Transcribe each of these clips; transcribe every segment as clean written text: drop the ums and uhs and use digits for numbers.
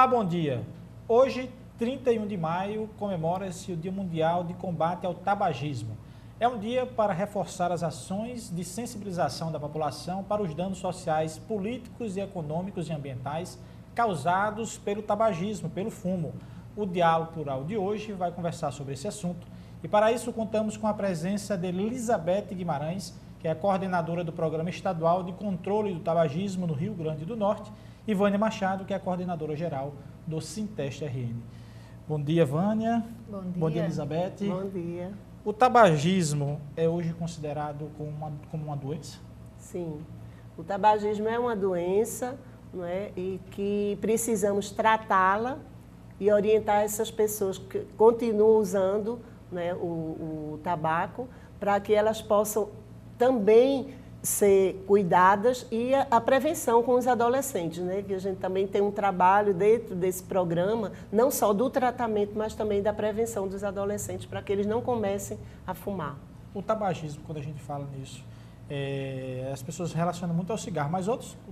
Olá, bom dia. Hoje, 31 de maio, comemora-se o Dia Mundial de Combate ao Tabagismo. É um dia para reforçar as ações de sensibilização da população para os danos sociais, políticos e econômicos e ambientais causados pelo tabagismo, pelo fumo. O Diálogo Plural de hoje vai conversar sobre esse assunto e para isso contamos com a presença de Elizabeth Guimarães, que é a coordenadora do Programa Estadual de Controle do Tabagismo no Rio Grande do Norte, e Vânia Machado, que é a coordenadora geral do Sinteste RN. Bom dia, Vânia. Bom dia. Bom dia, Elizabeth. Bom dia. O tabagismo é hoje considerado como uma doença? Sim. O tabagismo é uma doença, não é? E que precisamos tratá-la e orientar essas pessoas que continuam usando, né, o tabaco para que elas possam também ser cuidadas e a prevenção com os adolescentes, né? Que a gente também tem um trabalho dentro desse programa, não só do tratamento, mas também da prevenção dos adolescentes, para que eles não comecem a fumar. O tabagismo, quando a gente fala nisso, as pessoas relacionam muito ao cigarro, mas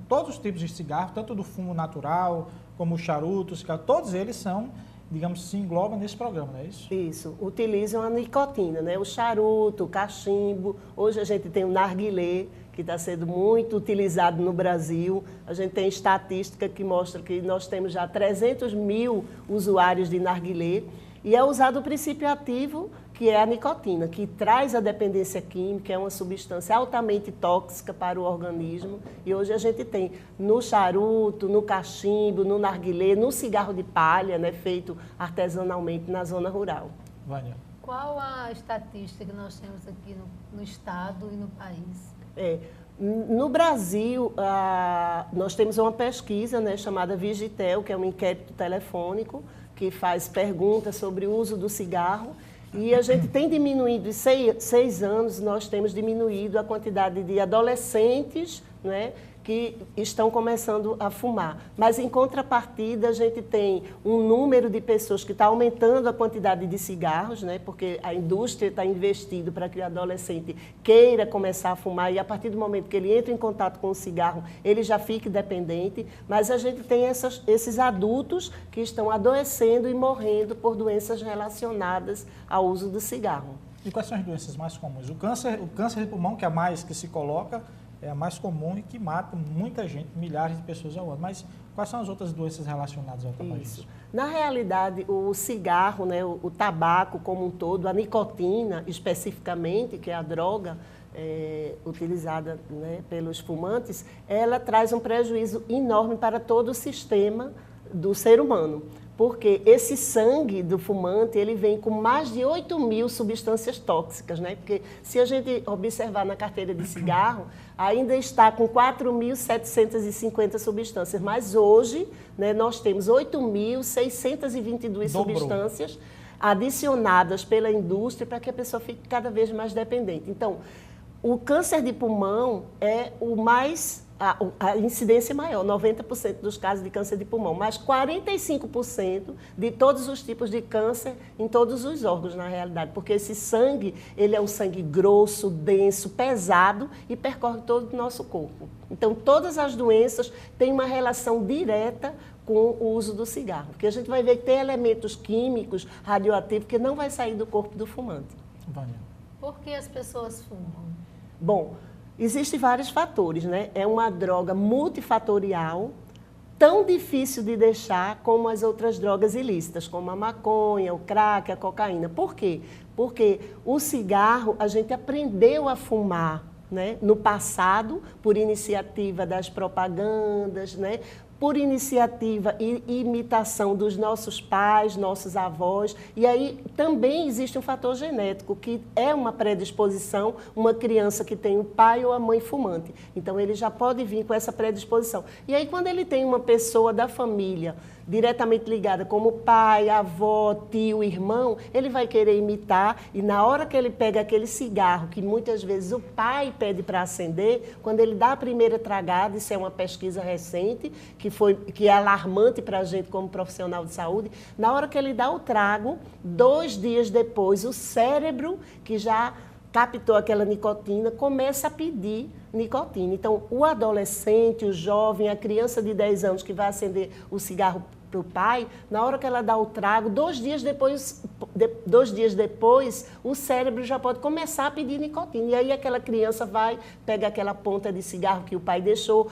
todos os tipos de cigarro, tanto do fumo natural, como o charuto, o cigarro, todos eles são, digamos, se englobam nesse programa, não é isso? Isso, utilizam a nicotina, né? O charuto, o cachimbo, hoje a gente tem o narguilé, que está sendo muito utilizado no Brasil. A gente tem estatística que mostra que nós temos já 300 mil usuários de narguilé e é usado o princípio ativo, que é a nicotina, que traz a dependência química, é uma substância altamente tóxica para o organismo. E hoje a gente tem no charuto, no cachimbo, no narguilé, no cigarro de palha, né, feito artesanalmente na zona rural. Vânia. Qual a estatística que nós temos aqui no estado e no país? No Brasil, nós temos uma pesquisa, né, chamada Vigitel, que é um inquérito telefônico, que faz perguntas sobre o uso do cigarro. E a gente tem diminuído, em 6 anos, nós temos diminuído a quantidade de adolescentes, né, que estão começando a fumar. Mas, em contrapartida, a gente tem um número de pessoas que está aumentando a quantidade de cigarros, né, porque a indústria está investindo para que o adolescente queira começar a fumar e, a partir do momento que ele entra em contato com o cigarro, ele já fique dependente. Mas a gente tem esses adultos que estão adoecendo e morrendo por doenças relacionadas ao uso do cigarro. E quais são as doenças mais comuns? O câncer de pulmão, que é a mais que se coloca, é a mais comum e que mata muita gente, milhares de pessoas ao ano. Mas quais são as outras doenças relacionadas ao tabagismo? Isso. Na realidade, o cigarro, né, o tabaco como um todo, a nicotina especificamente, que é a droga utilizada, né, pelos fumantes, ela traz um prejuízo enorme para todo o sistema do ser humano. Porque esse sangue do fumante, ele vem com mais de 8 mil substâncias tóxicas, né? Porque se a gente observar na carteira de cigarro, ainda está com 4.750 substâncias, mas hoje, né, nós temos 8.622 substâncias adicionadas pela indústria para que a pessoa fique cada vez mais dependente. Então, o câncer de pulmão é o mais... A incidência é maior, 90% dos casos de câncer de pulmão, mas 45% de todos os tipos de câncer em todos os órgãos, na realidade, porque esse sangue, ele é um sangue grosso, denso, pesado e percorre todo o nosso corpo. Então, todas as doenças têm uma relação direta com o uso do cigarro, porque a gente vai ver que tem elementos químicos, radioativos, que não vai sair do corpo do fumante. Vânia. Por que as pessoas fumam? Bom, existem vários fatores, né? É uma droga multifatorial, tão difícil de deixar como as outras drogas ilícitas, como a maconha, o crack, a cocaína. Por quê? Porque o cigarro, a gente aprendeu a fumar, né, no passado, por iniciativa das propagandas, né, por iniciativa e imitação dos nossos pais, nossos avós. E aí também existe um fator genético, que é uma predisposição, uma criança que tem o pai ou a mãe fumante. Então, ele já pode vir com essa predisposição. E aí, quando ele tem uma pessoa da família diretamente ligada, como pai, avó, tio, irmão, ele vai querer imitar, e na hora que ele pega aquele cigarro, que muitas vezes o pai pede para acender, quando ele dá a primeira tragada, isso é uma pesquisa recente, que é alarmante para a gente como profissional de saúde, na hora que ele dá o trago, 2 dias depois, o cérebro, que já captou aquela nicotina, começa a pedir nicotina. Então, o adolescente, o jovem, a criança de 10 anos que vai acender o cigarro o pai, na hora que ela dá o trago, 2 dias depois, o cérebro já pode começar a pedir nicotina. E aí aquela criança vai, pega aquela ponta de cigarro que o pai deixou,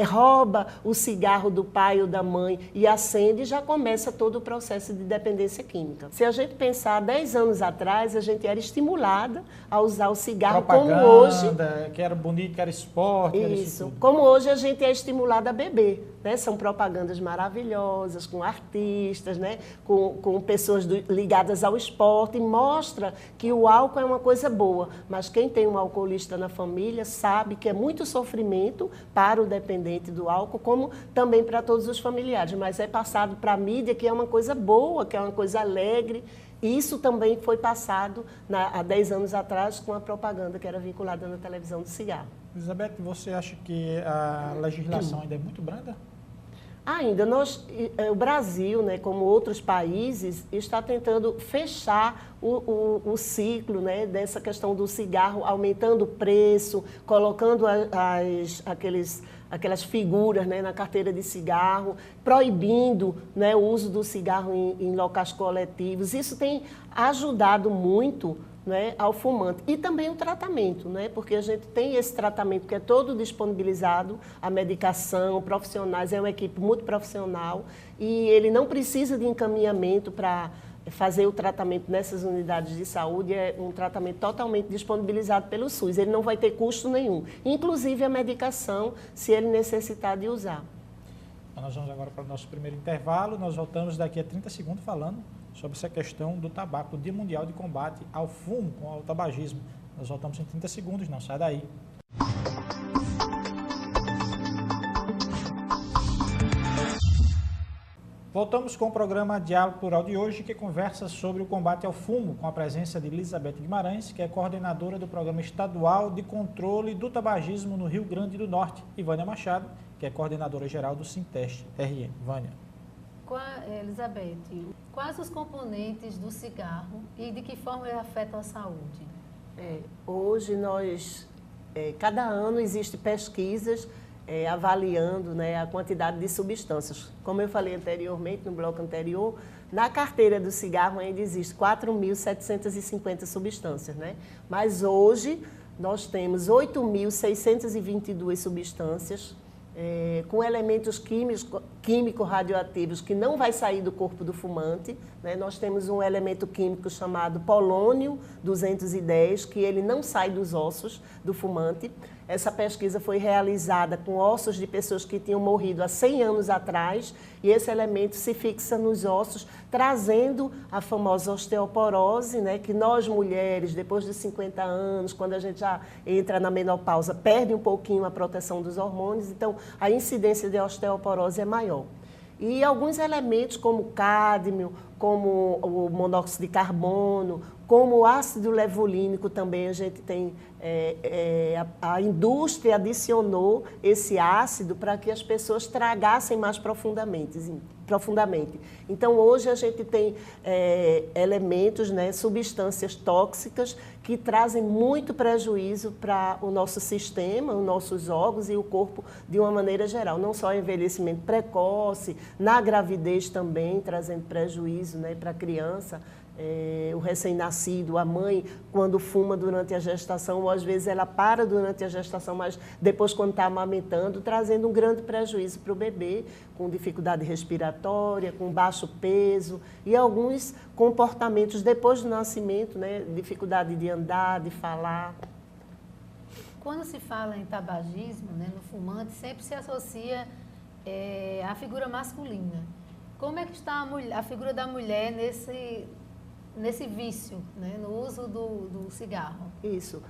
rouba o cigarro do pai ou da mãe e acende, e já começa todo o processo de dependência química. Se a gente pensar 10 anos atrás, a gente era estimulada a usar o cigarro como hoje. Que era bonito, que era esporte. Isso. Era como hoje a gente é estimulada a beber. Né? São propagandas maravilhosas, com artistas, né? com pessoas ligadas ao esporte, e mostra que o álcool é uma coisa boa. Mas quem tem um alcoolista na família sabe que é muito sofrimento para o dependente do álcool, como também para todos os familiares. Mas é passado para a mídia que é uma coisa boa, que é uma coisa alegre. Isso também foi passado há 10 anos atrás com a propaganda que era vinculada na televisão do cigarro. Elizabeth, você acha que a legislação ainda é muito branda? Ainda, o Brasil, né, como outros países, está tentando fechar o ciclo, né, dessa questão do cigarro, aumentando o preço, colocando aquelas figuras, né, na carteira de cigarro, proibindo, né, o uso do cigarro em locais coletivos. Isso tem ajudado muito, né, ao fumante. E também o tratamento, né, porque a gente tem esse tratamento que é todo disponibilizado, a medicação, profissionais, é uma equipe muito profissional e ele não precisa de encaminhamento para fazer o tratamento nessas unidades de saúde, é um tratamento totalmente disponibilizado pelo SUS. Ele não vai ter custo nenhum, inclusive a medicação, se ele necessitar de usar. Então, nós vamos agora para o nosso primeiro intervalo. Nós voltamos daqui a 30 segundos falando sobre essa questão do tabaco, o Dia Mundial de Combate ao Fumo, ao tabagismo. Nós voltamos em 30 segundos, não sai daí. Voltamos com o programa Diálogo Plural de hoje, que conversa sobre o combate ao fumo, com a presença de Elizabeth Guimarães, que é coordenadora do Programa Estadual de Controle do Tabagismo no Rio Grande do Norte, e Vânia Machado, que é coordenadora geral do Sinteste-RN. Vânia. Elizabeth, quais os componentes do cigarro e de que forma ele afeta a saúde? Hoje cada ano existem pesquisas avaliando, né, a quantidade de substâncias. Como eu falei anteriormente, no bloco anterior, na carteira do cigarro ainda existe 4.750 substâncias, né? Mas hoje nós temos 8.622 substâncias, com elementos químicos radioativos que não vai sair do corpo do fumante, né? Nós temos um elemento químico chamado polônio 210, que ele não sai dos ossos do fumante. Essa pesquisa foi realizada com ossos de pessoas que tinham morrido há 100 anos atrás, e esse elemento se fixa nos ossos, trazendo a famosa osteoporose, né, que nós mulheres, depois de 50 anos, quando a gente já entra na menopausa, perde um pouquinho a proteção dos hormônios, então a incidência de osteoporose é maior. E alguns elementos como cádmio, como o monóxido de carbono, como o ácido levulínico também a gente tem, a indústria adicionou esse ácido para que as pessoas tragassem mais profundamente. Então, hoje a gente tem elementos, né, substâncias tóxicas que trazem muito prejuízo para o nosso sistema, os nossos órgãos e o corpo de uma maneira geral. Não só envelhecimento precoce, na gravidez também, trazendo prejuízo, né, para a criança. O recém-nascido, a mãe, quando fuma durante a gestação, ou às vezes ela para durante a gestação, mas depois quando está amamentando, trazendo um grande prejuízo para o bebê, com dificuldade respiratória, com baixo peso e alguns comportamentos depois do nascimento, né, dificuldade de andar, de falar. Quando se fala em tabagismo, né, no fumante, sempre se associa a figura masculina. Como é que está a figura da mulher nesse vício, né, no uso do cigarro? Isso.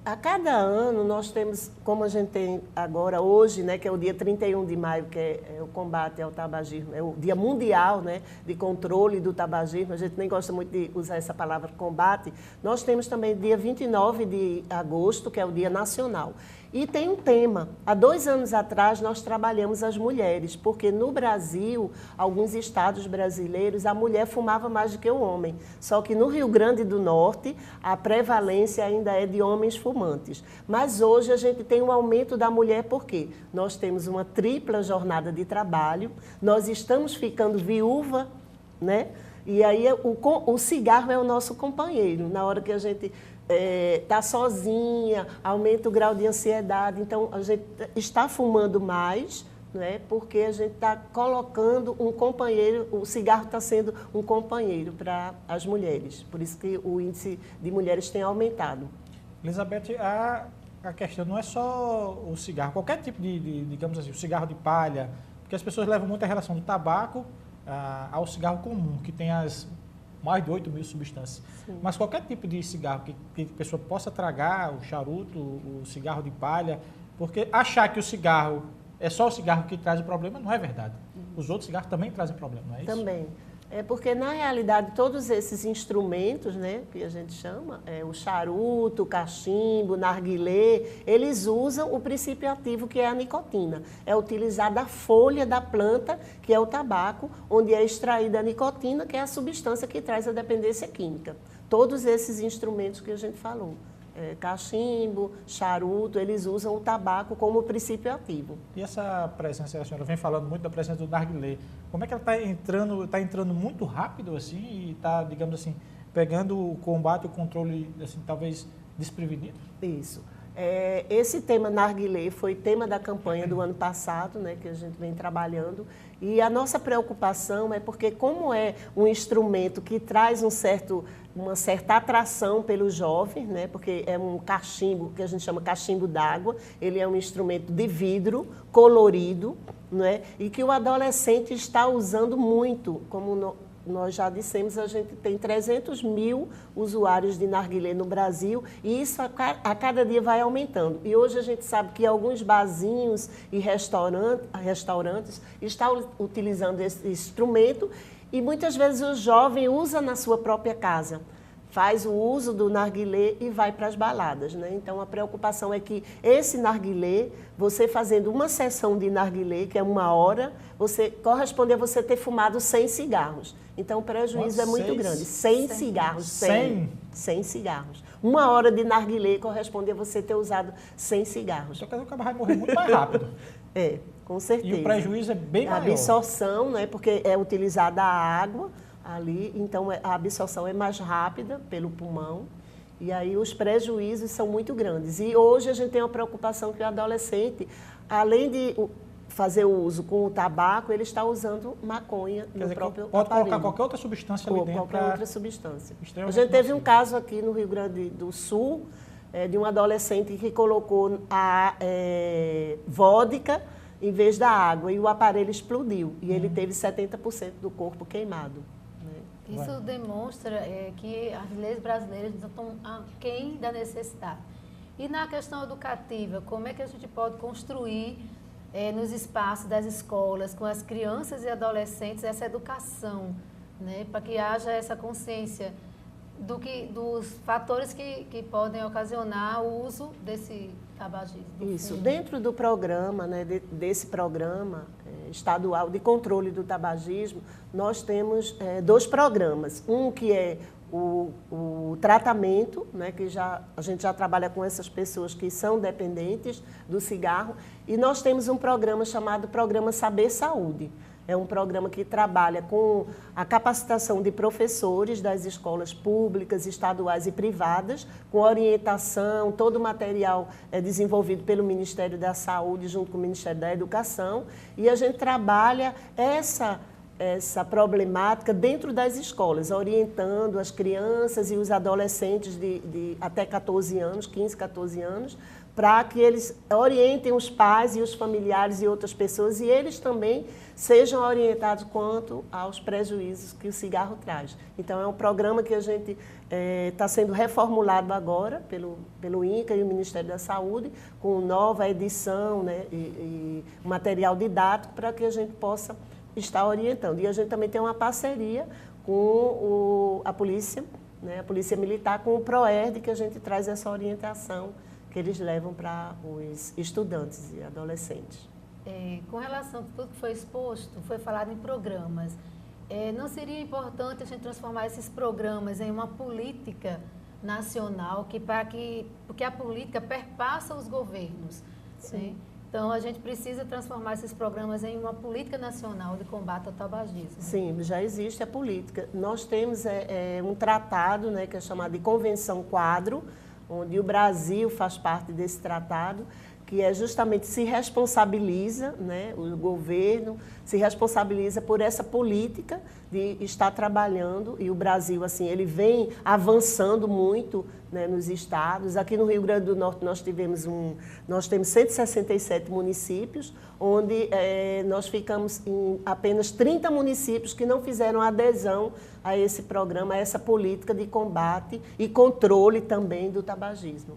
A cada ano nós temos, como a gente tem agora, hoje, né, que é o dia 31 de maio, que é o combate ao tabagismo, é o Dia Mundial, né, de Controle do Tabagismo, a gente nem gosta muito de usar essa palavra combate. Nós temos também dia 29 de agosto, que é o Dia Nacional. E tem um tema. Há 2 anos atrás, nós trabalhamos as mulheres, porque no Brasil, alguns estados brasileiros, a mulher fumava mais do que o homem. Só que no Rio Grande do Norte, a prevalência ainda é de homens fumantes. Mas hoje a gente tem um aumento da mulher, por quê? Nós temos uma tripla jornada de trabalho, nós estamos ficando viúva, né? E aí o cigarro é o nosso companheiro. Na hora que a gente está sozinha, aumenta o grau de ansiedade. Então, a gente está fumando mais, né, porque a gente está colocando um companheiro, o cigarro está sendo um companheiro para as mulheres. Por isso que o índice de mulheres tem aumentado. Elizabeth, a questão não é só o cigarro, qualquer tipo digamos assim, o cigarro de palha, porque as pessoas levam muito a relação do tabaco ao cigarro comum, que tem as mais de 8 mil substâncias. Sim. Mas qualquer tipo de cigarro que a pessoa possa tragar, o charuto, o cigarro de palha, porque achar que o cigarro é só o cigarro que traz o problema, não é verdade. Os outros cigarros também trazem problema, não é isso? Também. É porque, na realidade, todos esses instrumentos, né, que a gente chama, o charuto, o cachimbo, o narguilé, eles usam o princípio ativo, que é a nicotina. É utilizada a folha da planta, que é o tabaco, onde é extraída a nicotina, que é a substância que traz a dependência química. Todos esses instrumentos que a gente falou. Cachimbo, charuto, eles usam o tabaco como princípio ativo. E essa presença, a senhora vem falando muito da presença do narguilé, como é que ela está entrando muito rápido assim e está, digamos assim, pegando o combate, o controle, assim, talvez desprevenido? Isso. Esse tema narguilé foi tema da campanha do ano passado, né, que a gente vem trabalhando, e a nossa preocupação é porque, como é um instrumento que traz uma certa atração pelo jovem, né, porque é um cachimbo, que a gente chama cachimbo d'água, ele é um instrumento de vidro, colorido, né, e que o adolescente está usando muito, como nós já dissemos, a gente tem 300 mil usuários de narguilé no Brasil e isso a cada dia vai aumentando. E hoje a gente sabe que alguns barzinhos e restaurantes estão utilizando esse instrumento e muitas vezes o jovem usa na sua própria casa. Faz o uso do narguilé e vai para as baladas, né? Então, a preocupação é que esse narguilé, você fazendo uma sessão de narguilé, que é 1 hora, corresponde a você ter fumado 100 cigarros. Então, o prejuízo é muito grande. 100 cigarros. 100 cigarros. 1 hora de narguilé corresponde a você ter usado 100 cigarros. Só que o cara vai morrer muito mais rápido. Com certeza. E o prejuízo é bem maior. A absorção, né? Porque é utilizada a água ali, então a absorção é mais rápida pelo pulmão e aí os prejuízos são muito grandes. E hoje a gente tem uma preocupação que o adolescente, além de fazer o uso com o tabaco, ele está usando maconha no próprio aparelho. Pode colocar qualquer outra substância ali dentro. Qualquer outra substância. A gente teve um caso aqui no Rio Grande do Sul, de um adolescente que colocou a vodka em vez da água e o aparelho explodiu e ele teve 70% do corpo queimado. Isso demonstra que as leis brasileiras estão aquém da necessidade. E na questão educativa, como é que a gente pode construir nos espaços das escolas, com as crianças e adolescentes, essa educação, né, para que haja essa consciência dos fatores que podem ocasionar o uso desse tabagismo? Isso. Dentro do programa, né, desse programa estadual de controle do tabagismo, nós temos 2 programas. Um que é o tratamento, né, que a gente já trabalha com essas pessoas que são dependentes do cigarro, e nós temos um programa chamado Programa Saber Saúde. É um programa que trabalha com a capacitação de professores das escolas públicas, estaduais e privadas, com orientação, todo o material é desenvolvido pelo Ministério da Saúde junto com o Ministério da Educação, e a gente trabalha essa problemática dentro das escolas, orientando as crianças e os adolescentes de até 14 anos, 15, 14 anos, para que eles orientem os pais e os familiares e outras pessoas e eles também sejam orientados quanto aos prejuízos que o cigarro traz. Então, é um programa que a gente está sendo reformulado agora pelo INCA e o Ministério da Saúde, com nova edição, né, e material didático para que a gente possa estar orientando. E a gente também tem uma parceria com a Polícia, né, a Polícia Militar, com o PROERD, que a gente traz essa orientação que eles levam para os estudantes e adolescentes. Com relação a tudo que foi exposto, foi falado em programas. Não seria importante a gente transformar esses programas em uma política nacional, porque a política perpassa os governos. Né? Então, a gente precisa transformar esses programas em uma política nacional de combate ao tabagismo. Sim, já existe a política. Nós temos um tratado, né, que é chamado de Convenção Quadro, onde o Brasil faz parte desse tratado, que é justamente se responsabiliza, né, o governo se responsabiliza por essa política de estar trabalhando, e o Brasil, assim, ele vem avançando muito, né, nos estados. Aqui no Rio Grande do Norte nós temos 167 municípios, onde nós ficamos em apenas 30 municípios que não fizeram adesão a esse programa, a essa política de combate e controle também do tabagismo.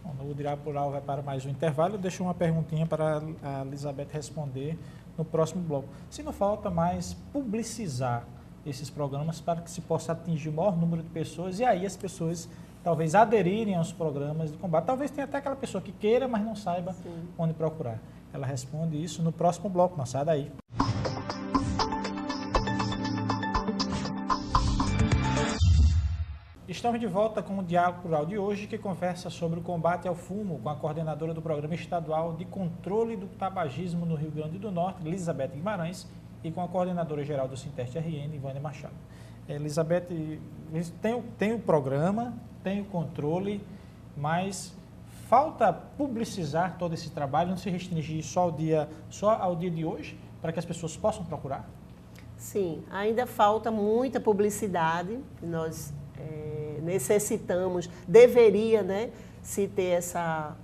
Bom, o Diálogo Rural vai para mais um intervalo. Eu deixo uma perguntinha para a Elizabeth responder no próximo bloco. Se não falta mais publicizar esses programas para que se possa atingir o maior número de pessoas e aí as pessoas talvez aderirem aos programas de combate. Talvez tenha até aquela pessoa que queira, mas não saiba onde procurar. Ela responde isso no próximo bloco. Não sai daí. Estamos de volta com o Diálogo Rural de hoje, que conversa sobre o combate ao fumo com a coordenadora do Programa Estadual de Controle do Tabagismo no Rio Grande do Norte, Elizabeth Guimarães, e com a coordenadora geral do Sinteste-RN, Ivânia Machado. Elizabeth, tem o programa, tem o controle, mas falta publicizar todo esse trabalho, não se restringir só ao dia de hoje, para que as pessoas possam procurar? Sim, ainda falta muita publicidade. Nós necessitamos, deveria, né, se ter essa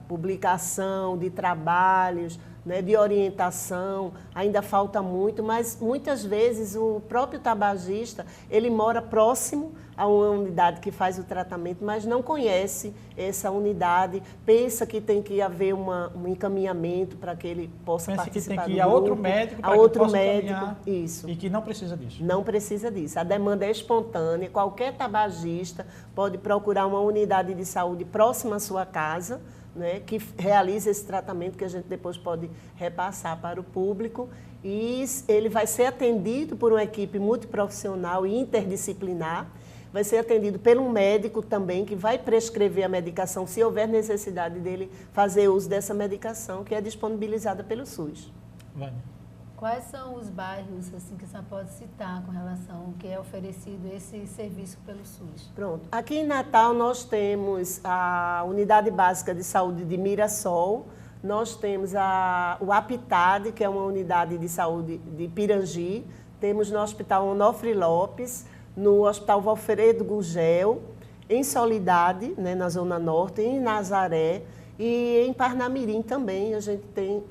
publicação de trabalhos, né, de orientação. Ainda falta muito, mas muitas vezes o próprio tabagista, ele mora próximo a uma unidade que faz o tratamento, mas não conhece essa unidade, pensa que tem que haver um encaminhamento para que ele possa participar do grupo. Pensa que tem que ir a outro médico para que possa encaminhar, isso. E que não precisa disso. Não precisa disso. A demanda é espontânea, qualquer tabagista pode procurar uma unidade de saúde próxima à sua casa, né, que realize esse tratamento que a gente depois pode repassar para o público, e ele vai ser atendido por uma equipe multiprofissional e interdisciplinar, vai ser atendido por um médico também que vai prescrever a medicação se houver necessidade dele fazer uso dessa medicação que é disponibilizada pelo SUS. Vânia. Quais são os bairros assim, que a senhora pode citar com relação ao que é oferecido esse serviço pelo SUS? Pronto. Aqui em Natal nós temos a Unidade Básica de Saúde de Mirassol, nós temos o APITAD, que é uma unidade de saúde de Pirangi, temos no Hospital Onofre Lopes, no Hospital Valfredo Gugel, em Soledade, né, na Zona Norte, em Nazaré, e em Parnamirim também a gente tem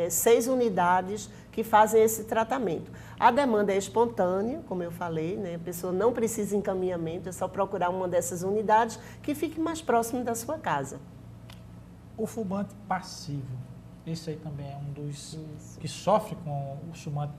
6 unidades que fazem esse tratamento. A demanda é espontânea, como eu falei, né? A pessoa não precisa de encaminhamento, é só procurar uma dessas unidades que fique mais próximo da sua casa. O fumante passivo, esse aí também é um dos que sofre com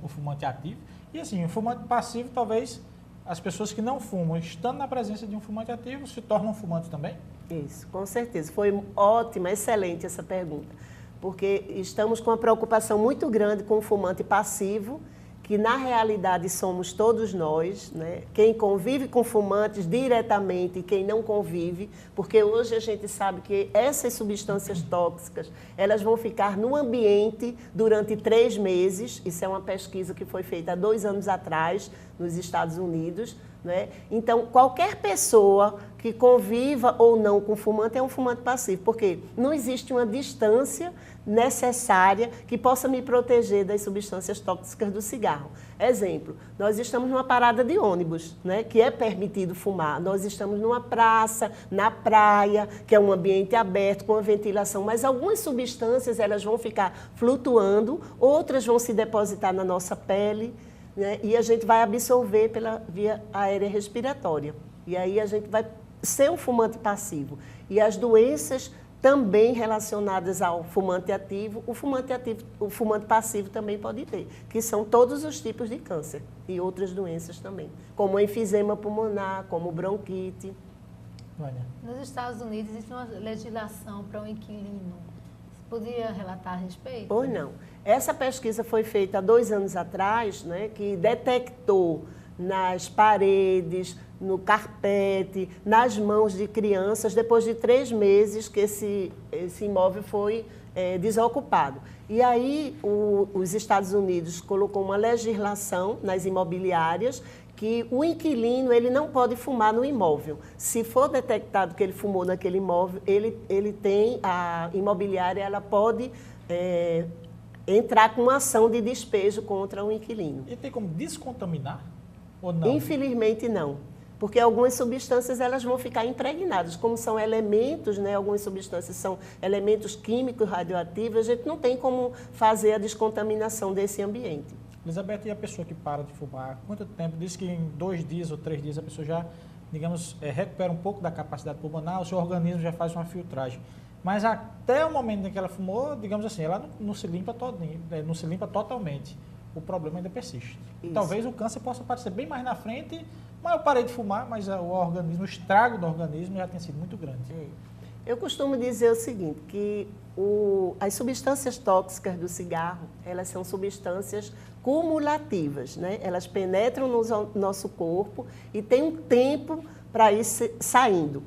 o fumante ativo. E assim, o fumante passivo, talvez as pessoas que não fumam, estando na presença de um fumante ativo, se tornam fumantes também? Isso, com certeza. Foi ótima, excelente essa pergunta, porque estamos com uma preocupação muito grande com o fumante passivo, que na realidade somos todos nós, né? Quem convive com fumantes diretamente e quem não convive, porque hoje a gente sabe que essas substâncias tóxicas, elas vão ficar no ambiente durante 3 meses, isso é uma pesquisa que foi feita há 2 anos atrás, nos Estados Unidos, né? Então, qualquer pessoa que conviva ou não com fumante é um fumante passivo, porque não existe uma distância necessária que possa me proteger das substâncias tóxicas do cigarro. Exemplo, nós estamos numa parada de ônibus, né, que é permitido fumar. Nós estamos numa praça, na praia, que é um ambiente aberto, com a ventilação, mas algumas substâncias elas vão ficar flutuando, outras vão se depositar na nossa pele, né, e a gente vai absorver pela via aérea respiratória. E aí a gente vai ser um fumante passivo. E as doenças também relacionadas ao fumante ativo, o fumante passivo também pode ter, que são todos os tipos de câncer e outras doenças também, como enfisema pulmonar, como bronquite. Vânia. Nos Estados Unidos existe uma legislação para um inquilino. Você poderia relatar a respeito? Pois não. Essa pesquisa foi feita há 2 anos atrás, né, que detectou nas paredes, no carpete, nas mãos de crianças, depois de 3 meses que esse imóvel foi desocupado. E aí os Estados Unidos colocou uma legislação nas imobiliárias que o inquilino ele não pode fumar no imóvel. Se for detectado que ele fumou naquele imóvel, ele tem, a imobiliária ela pode entrar com uma ação de despejo contra o inquilino. E tem como descontaminar ou não? Infelizmente não, porque algumas substâncias elas vão ficar impregnadas, como são elementos, né? Algumas substâncias são elementos químicos radioativos, a gente não tem como fazer a descontaminação desse ambiente. Elizabeth, e a pessoa que para de fumar, quanto tempo? Diz que em 2 dias ou 3 dias a pessoa já, digamos, recupera um pouco da capacidade pulmonar, o seu organismo já faz uma filtragem. Mas até o momento em que ela fumou, digamos assim, ela não se limpa não se limpa totalmente. O problema ainda persiste. Isso. Talvez o câncer possa aparecer bem mais na frente, mas eu parei de fumar, mas o estrago do organismo já tem sido muito grande. Eu costumo dizer o seguinte, que as substâncias tóxicas do cigarro, elas são substâncias cumulativas, né? Elas penetram no nosso corpo e tem um tempo para ir saindo.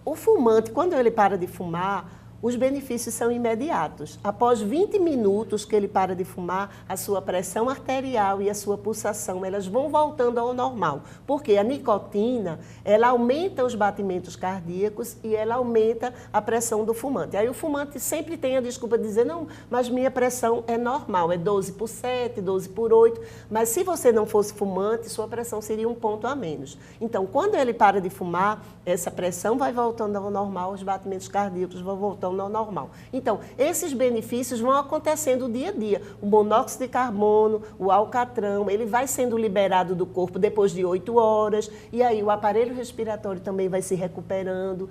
O fumante, quando ele para de fumar, os benefícios são imediatos. Após 20 minutos que ele para de fumar, a sua pressão arterial e a sua pulsação, elas vão voltando ao normal. Porque a nicotina, ela aumenta os batimentos cardíacos e ela aumenta a pressão do fumante. Aí o fumante sempre tem a desculpa de dizer, não, mas minha pressão é normal, é 12/7, 12/8. Mas se você não fosse fumante, sua pressão seria um ponto a menos. Então, quando ele para de fumar, essa pressão vai voltando ao normal, os batimentos cardíacos vão voltando ao normal. Então, esses benefícios vão acontecendo dia a dia. O monóxido de carbono, o alcatrão, ele vai sendo liberado do corpo depois de 8 horas, e aí o aparelho respiratório também vai se recuperando.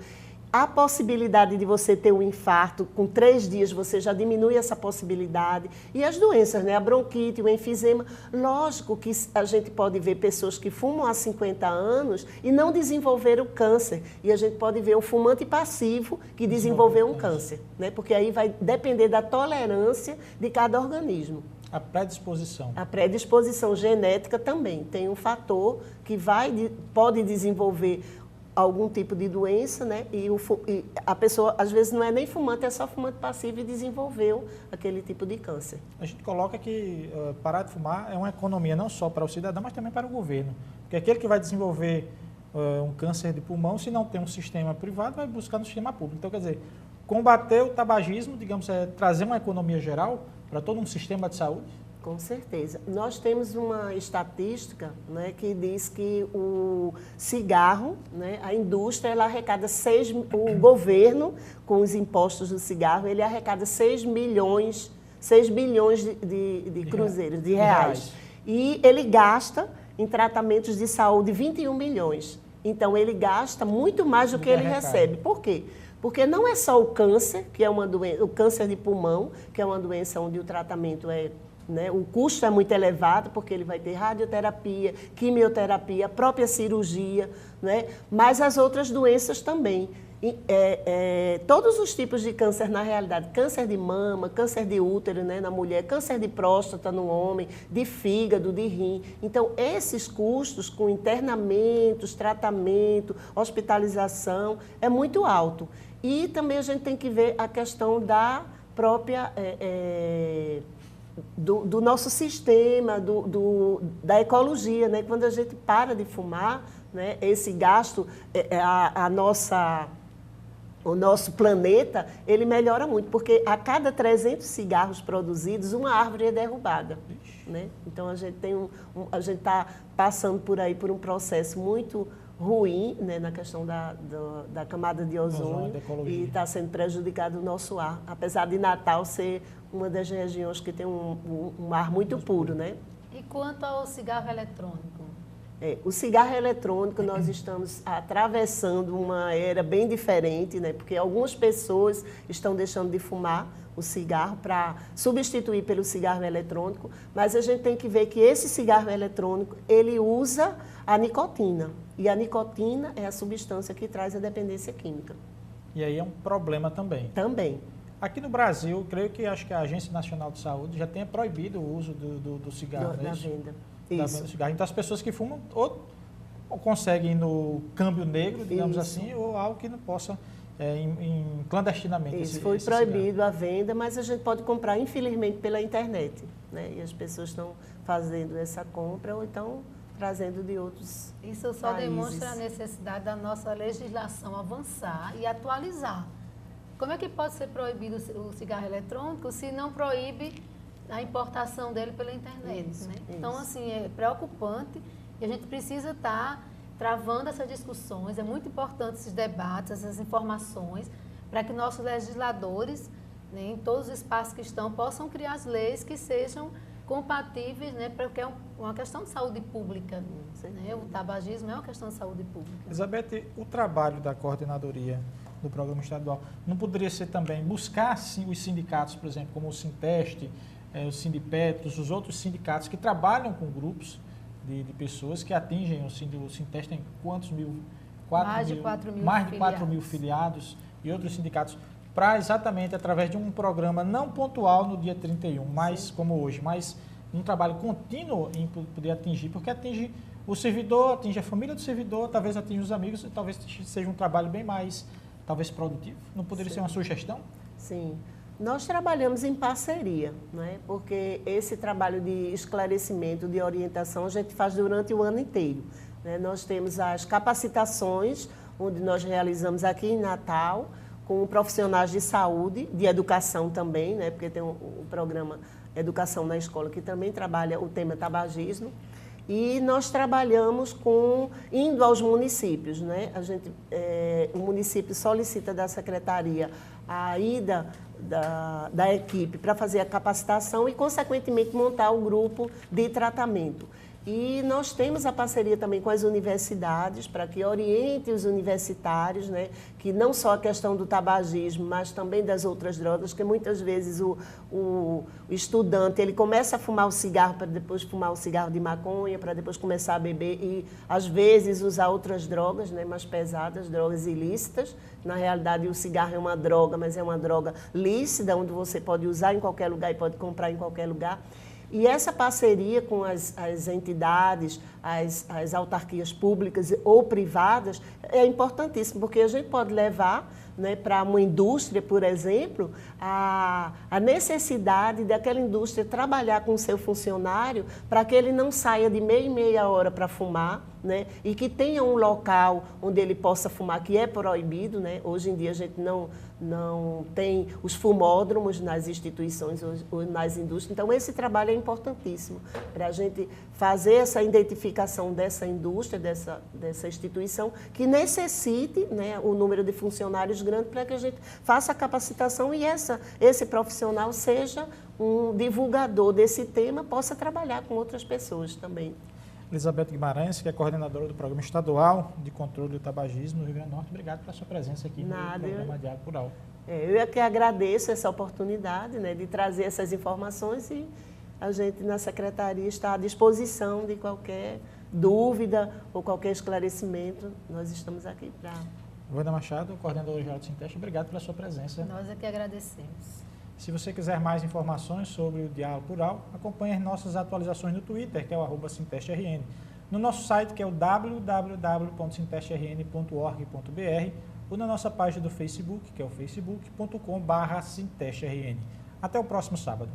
A possibilidade de você ter um infarto, com 3 dias você já diminui essa possibilidade. E as doenças, né? A bronquite, o enfisema. Lógico que a gente pode ver pessoas que fumam há 50 anos e não desenvolveram câncer. E a gente pode ver um fumante passivo que desenvolveu um câncer, né? Porque aí vai depender da tolerância de cada organismo. A predisposição. A predisposição genética também tem um fator que pode desenvolver algum tipo de doença, né? E a pessoa, às vezes, não é nem fumante, é só fumante passivo e desenvolveu aquele tipo de câncer. A gente coloca que parar de fumar é uma economia não só para o cidadão, mas também para o governo. Porque aquele que vai desenvolver um câncer de pulmão, se não tem um sistema privado, vai buscar no sistema público. Então, quer dizer, combater o tabagismo, digamos, é trazer uma economia geral para todo um sistema de saúde? Com certeza. Nós temos uma estatística, né, que diz que o cigarro, né, a indústria, ela arrecada o governo, com os impostos do cigarro, ele arrecada 6 bilhões de cruzeiros, de reais. E ele gasta em tratamentos de saúde 21 milhões. Então, ele gasta muito mais do que ele recebe. Por quê? Porque não é só o câncer, que é uma doença, o câncer de pulmão, que é uma doença onde o tratamento né, o custo é muito elevado, porque ele vai ter radioterapia, quimioterapia, a própria cirurgia, né, mas as outras doenças também. Todos os tipos de câncer, na realidade, câncer de mama, câncer de útero, né, na mulher, câncer de próstata no homem, de fígado, de rim. Então, esses custos com internamentos, tratamento, hospitalização, é muito alto. E também a gente tem que ver a questão da própria... Do nosso sistema, da ecologia, né? Quando a gente para de fumar, né, esse gasto, o nosso planeta, ele melhora muito, porque a cada 300 cigarros produzidos, uma árvore é derrubada, né? Então, a gente está passando por aí por um processo muito ruim, né, na questão da camada de ozônio, e está sendo prejudicado o nosso ar, apesar de Natal ser uma das regiões que tem um ar muito puro, né? E quanto ao cigarro eletrônico? O cigarro eletrônico, nós estamos atravessando uma era bem diferente, né? Porque algumas pessoas estão deixando de fumar o cigarro para substituir pelo cigarro eletrônico, mas a gente tem que ver que esse cigarro eletrônico, ele usa a nicotina, e a nicotina é a substância que traz a dependência química. E aí é um problema também. Também. Aqui no Brasil, creio que acho que a Agência Nacional de Saúde já tenha proibido o uso do cigarro, Da venda. Da venda do cigarro. Então as pessoas que fumam ou conseguem no câmbio negro, digamos assim, ou algo que não possa clandestinamente. Isso, foi proibido a venda, mas a gente pode comprar, infelizmente, pela internet, né? E as pessoas estão fazendo essa compra ou então trazendo de outros Isso só países. demonstra a necessidade da nossa legislação avançar e atualizar. Como é que pode ser proibido o cigarro eletrônico se não proíbe a importação dele pela internet? Isso, né? isso. Então, assim, é preocupante e a gente precisa estar travando essas discussões. É muito importante esses debates, essas informações, para que nossos legisladores, né, em todos os espaços que estão, possam criar as leis que sejam compatíveis, né, porque é uma questão de saúde pública. Né? O tabagismo é uma questão de saúde pública. Elizabeth, o trabalho da coordenadoria do programa estadual não poderia ser também buscar sim, os sindicatos, por exemplo, como o Sinteste, o Sindipetos, os outros sindicatos que trabalham com grupos de pessoas que atingem o Sinteste tem quantos mil? Mais de 4 mil mais de 4 mil filiados e outros sindicatos para exatamente através de um programa não pontual no dia 31, mas sim, como hoje, mas um trabalho contínuo em poder atingir, porque atinge o servidor, atinge a família do servidor, talvez atinja os amigos, talvez seja um trabalho bem mais talvez produtivo. Não poderia ser uma sugestão? Sim. Nós trabalhamos em parceria, né? Porque esse trabalho de esclarecimento, de orientação, a gente faz durante o ano inteiro. Né? Nós temos as capacitações, onde nós realizamos aqui em Natal, com profissionais de saúde, de educação também, né? Porque tem o programa Educação na Escola, que também trabalha o tema tabagismo. E nós trabalhamos indo aos municípios, né? O município solicita da secretaria a ida da equipe para fazer a capacitação e, consequentemente, montar o grupo de tratamento. E nós temos a parceria também com as universidades para que oriente os universitários, né, que não só a questão do tabagismo, mas também das outras drogas, que muitas vezes o estudante ele começa a fumar o cigarro para depois fumar o cigarro de maconha, para depois começar a beber e, às vezes, usar outras drogas, né, mais pesadas, drogas ilícitas. Na realidade, o cigarro é uma droga, mas é uma droga lícita, onde você pode usar em qualquer lugar e pode comprar em qualquer lugar. E essa parceria com as entidades, as autarquias públicas ou privadas é importantíssima, porque a gente pode levar, né, para uma indústria, por exemplo, a necessidade daquela indústria trabalhar com o seu funcionário para que ele não saia de meia em meia hora para fumar, né, e que tenha um local onde ele possa fumar, que é proibido. Né? Hoje em dia a gente não tem os fumódromos nas instituições ou nas indústrias. Então, esse trabalho é importantíssimo para a gente fazer essa identificação dessa indústria, dessa instituição, que necessite, né, o número de funcionários grande para que a gente faça a capacitação e esse profissional seja um divulgador desse tema, possa trabalhar com outras pessoas também. Elizabeth Guimarães, que é coordenadora do Programa Estadual de Controle do Tabagismo no Rio Grande do Norte. Obrigado pela sua presença aqui no programa Diálogo Rural. Eu é que agradeço essa oportunidade, né, de trazer essas informações e a gente na Secretaria está à disposição de qualquer dúvida ou qualquer esclarecimento. Nós estamos aqui para... Wanda Machado, coordenadora geral do Sinteste, obrigado pela sua presença. Nós é que agradecemos. Se você quiser mais informações sobre o Diálogo Rural, acompanhe as nossas atualizações no Twitter, que é o @SintesteRN, no nosso site, que é o www.sintesterrn.org.br, ou na nossa página do Facebook, que é o facebook.com/SintesteRN. Até o próximo sábado.